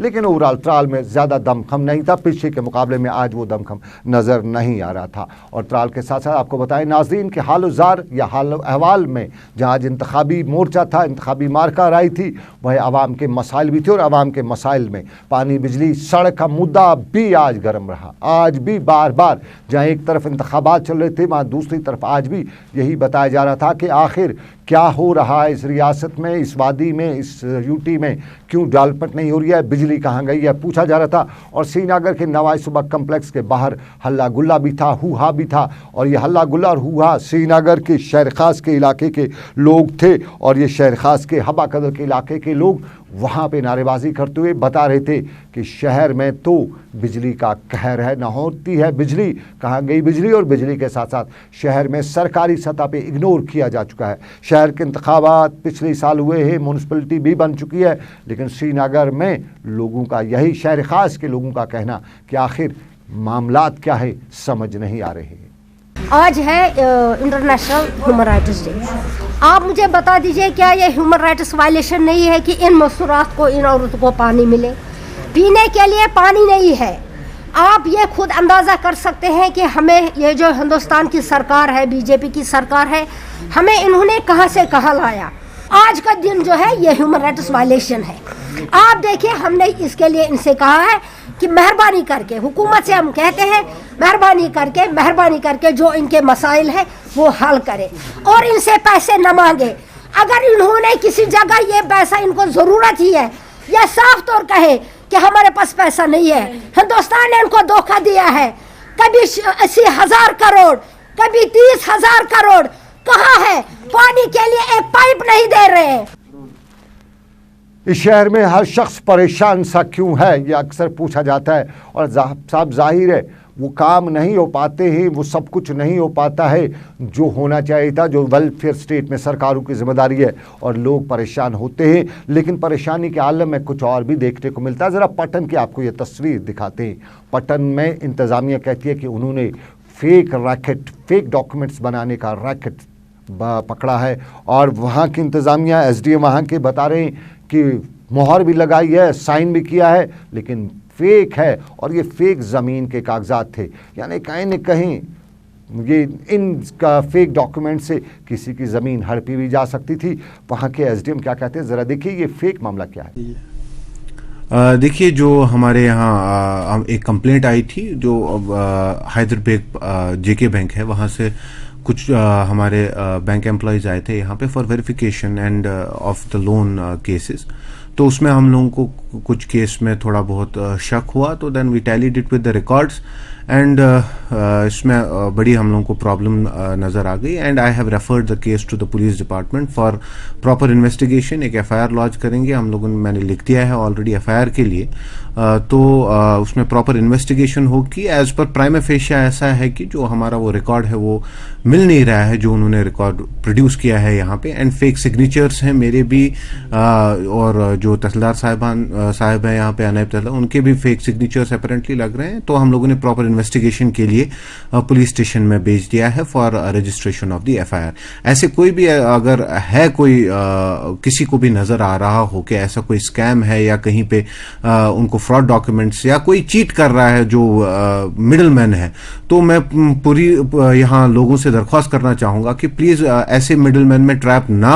लेकिन ओवरऑल त्राल में ज़्यादा दमखम नहीं था। पिछले के मुकाबले में आज वो दमखम नज़र नहीं आ रहा था। और त्राल के साथ साथ आपको बताएं नाज़रीन के हाल जार या हाल अहवाल में जहाँ आज इंतखाबी मोर्चा था, इंतखाबी मार्का राय थी, वह आवाम के मसाइल भी थे और आवाम के मसाइल में पानी, बिजली, सड़क का मुद्दा भी आज गर्म रहा। आज भी बार बार जहाँ एक तरफ इंतखाबात चल रहे थे, वहाँ दूसरी तरफ आज भी यही बताया जा रहा था कि आखिर क्या हो रहा है इस रियासत में, इस वादी में, इस यूटी में, क्यों डेवलपमेंट नहीं हो रही है, बिजली कहाँ गई है, पूछा जा रहा था। और श्रीनगर के नवाज सुबह कम्प्लेक्स के बाहर हल्ला गुल्ला भी था, हुहा भी था। और ये हल्ला गुल्ला और हुहा श्रीनगर के शहर ख़ास के इलाके के लोग थे। और ये शहर ख़ास के हबा कदर के इलाके के लोग वहाँ पे नारेबाजी करते हुए बता रहे थे कि शहर में तो बिजली का कहर है, ना होती है बिजली, कहाँ गई बिजली। और बिजली के साथ साथ शहर में सरकारी सतह पे इग्नोर किया जा चुका है। शहर के इंतखाबात पिछले साल हुए हैं, म्यूनसिपलिटी भी बन चुकी है, लेकिन श्रीनगर में लोगों का यही, शहर ख़ास के लोगों का कहना कि आखिर मामलात क्या है समझ नहीं आ रहे हैं। आज है इंटरनेशनल ह्यूमन राइट्स डे। आप मुझे बता दीजिए क्या ये ह्यूमन राइट्स वायलेशन नहीं है कि इन मस्तूरात को, इन औरतों को पानी मिले? पीने के लिए पानी नहीं है। आप ये खुद अंदाज़ा कर सकते हैं कि हमें ये जो हिंदुस्तान की सरकार है, बीजेपी की सरकार है, हमें इन्होंने कहाँ से कहाँ लाया। आज का दिन जो है ये ह्यूमन राइट्स वायलेशन है। आप देखिए, हमने इसके लिए इनसे कहा है कि मेहरबानी करके, हुकूमत से हम कहते हैं मेहरबानी करके जो इनके मसाइल हैं वो हल करें और इनसे पैसे न मांगे। अगर इन्होंने किसी जगह ये पैसा, इनको ज़रूरत ही है, या साफ तौर कहे कि हमारे पास पैसा नहीं है। हिंदुस्तान ने इनको धोखा दिया है, कभी 80,000 करोड़, कभी 30,000 करोड़, कहाँ है? पानी के लिए एक पाइप नहीं दे रहे हैं। इस शहर में हर शख्स परेशान सा क्यों है, ये अक्सर पूछा जाता है। और साहब जाहिर है वो काम नहीं हो पाते हैं, वो सब कुछ नहीं हो पाता है जो होना चाहिए था, जो वेलफेयर स्टेट में सरकारों की जिम्मेदारी है, और लोग परेशान होते हैं। लेकिन परेशानी के आलम में कुछ और भी देखने को मिलता है। ज़रा पटन की आपको ये तस्वीर दिखाते हैं। पटन में इंतज़ामिया कहती है कि उन्होंने फेक डॉक्यूमेंट्स बनाने का रैकेट पकड़ा है। और वहाँ की इंतज़ामिया, SDM वहाँ के बता रहे हैं कि मोहर भी लगाई है, साइन भी किया है, लेकिन फेक है। और ये फेक ज़मीन के कागजात थे, यानी कहीं न कहीं ये इनका फेक डॉक्यूमेंट से किसी की ज़मीन हड़पी भी जा सकती थी। वहाँ के SDM क्या कहते हैं, ज़रा देखिए ये फेक मामला क्या है। देखिए, जो हमारे यहाँ एक कंप्लेंट आई थी, जो हैदराबाद JK बैंक है, वहाँ से कुछ हमारे बैंक एम्प्लॉयज़ आए थे यहाँ पे for verification end of the loan cases. तो उसमें हम लोगों को कुछ केस में थोड़ा बहुत शक हुआ, तो then we tallied it with the records and इसमें बड़ी हम लोगों को प्रॉब्लम नज़र आ गई। And I have referred the case to the police department for proper investigation. एक FIR लॉन्च करेंगे हम लोगों ने, मैंने लिख दिया है ऑलरेडी FIR के लिए। तो उसमें प्रॉपर इन्वेस्टिगेशन होगी। एज पर प्राइमा फेशिया ऐसा है कि जो हमारा वो रिकॉर्ड है वो मिल नहीं रहा है जो उन्होंने रिकॉर्ड प्रोड्यूस किया है यहाँ पे। एंड फेक सिग्नेचर्स हैं मेरे भी, और जो तहसीलदार साहब हैं यहाँ पे, नायब तहसीलदार, उनके भी फेक सिग्नेचर्स अपेरेंटली लग रहे हैं। तो हम लोगों ने प्रॉपर इन्वेस्टिगेशन के लिए पुलिस स्टेशन में भेज दिया है for registration of the FIR। ऐसे कोई भी अगर है, कोई किसी को भी नजर आ रहा हो कि ऐसा कोई स्कैम है या कहीं पे उनको फ्रॉड डॉक्यूमेंट्स या कोई चीट कर रहा है जो मिडल मैन है, तो मैं पूरी यहाँ लोगों से दरख्वास्त करना चाहूँगा कि प्लीज़ ऐसे मिडल मैन में ट्रैप ना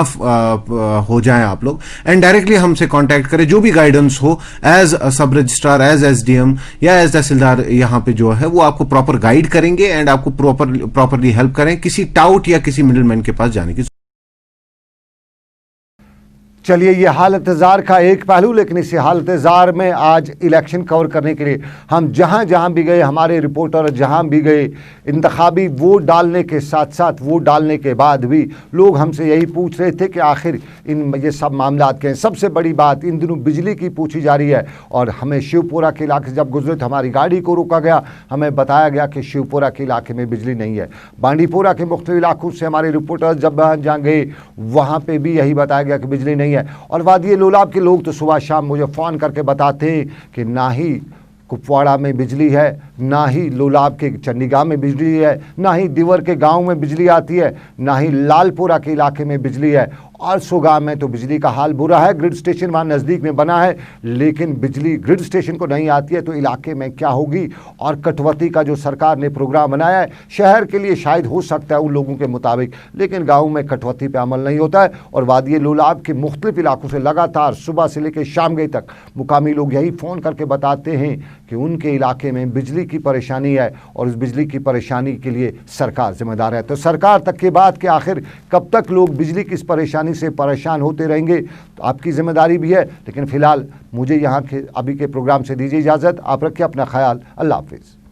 हो जाएं आप लोग, एंड डायरेक्टली हमसे कांटेक्ट करें। जो भी गाइडेंस हो एज सब रजिस्ट्रार, एज SDM या एज तहसीलदार यहाँ पे जो है वो आपको प्रॉपर गाइड करेंगे एंड आपको प्रॉपरली हेल्प करें किसी टाउट या किसी मिडल मैन के पास जाने की। चलिए, ये हालत ज़ार का एक पहलू, लेकिन इसी हालत ज़ार में आज इलेक्शन कवर करने के लिए हम जहाँ भी गए, हमारे रिपोर्टर जहाँ भी गए, इंतखाबी वोट डालने के साथ साथ वोट डालने के बाद भी लोग हमसे यही पूछ रहे थे कि आखिर ये सब मामलात के हैं। सबसे बड़ी बात इन दिनों बिजली की पूछी जा रही है। और हमें शिवपुरा के इलाके से जब गुजरे तो हमारी गाड़ी को रोका गया, हमें बताया गया कि शिवपुरा के इलाके में बिजली नहीं है। बांडीपुरा के मुख्तलिफ इलाकों से हमारे रिपोर्टर जब जहाँ गए वहाँ पर भी यही बताया गया कि बिजली नहीं है। और वादी लोलाब के लोग तो सुबह शाम मुझे फ़ोन करके बताते हैं कि ना ही कुपवाड़ा में बिजली है, ना ही लोलाब के चंडीगढ़ में बिजली है, ना ही दिवर के गांव में बिजली आती है, ना ही लालपुरा के इलाके में बिजली है। और सुगाम में तो बिजली का हाल बुरा है। ग्रिड स्टेशन वहाँ नज़दीक में बना है, लेकिन बिजली ग्रिड स्टेशन को नहीं आती है, तो इलाके में क्या होगी। और कटौती का जो सरकार ने प्रोग्राम बनाया है, शहर के लिए शायद हो सकता है उन लोगों के मुताबिक, लेकिन गाँव में कटौती पर अमल नहीं होता है। और वादी लोलाब के मुख्तलिफ इलाकों से लगातार सुबह से लेकर शाम गई तक मुकामी लोग यही फ़ोन करके बताते हैं कि उनके इलाके में बिजली की परेशानी है, और उस बिजली की परेशानी के लिए सरकार जिम्मेदार है। तो सरकार तक की बात कि आखिर कब तक लोग बिजली की इस परेशानी से परेशान होते रहेंगे, तो आपकी जिम्मेदारी भी है। लेकिन फ़िलहाल मुझे यहाँ के अभी के प्रोग्राम से दीजिए इजाज़त। आप रखिए अपना ख्याल। अल्लाह हाफिज़।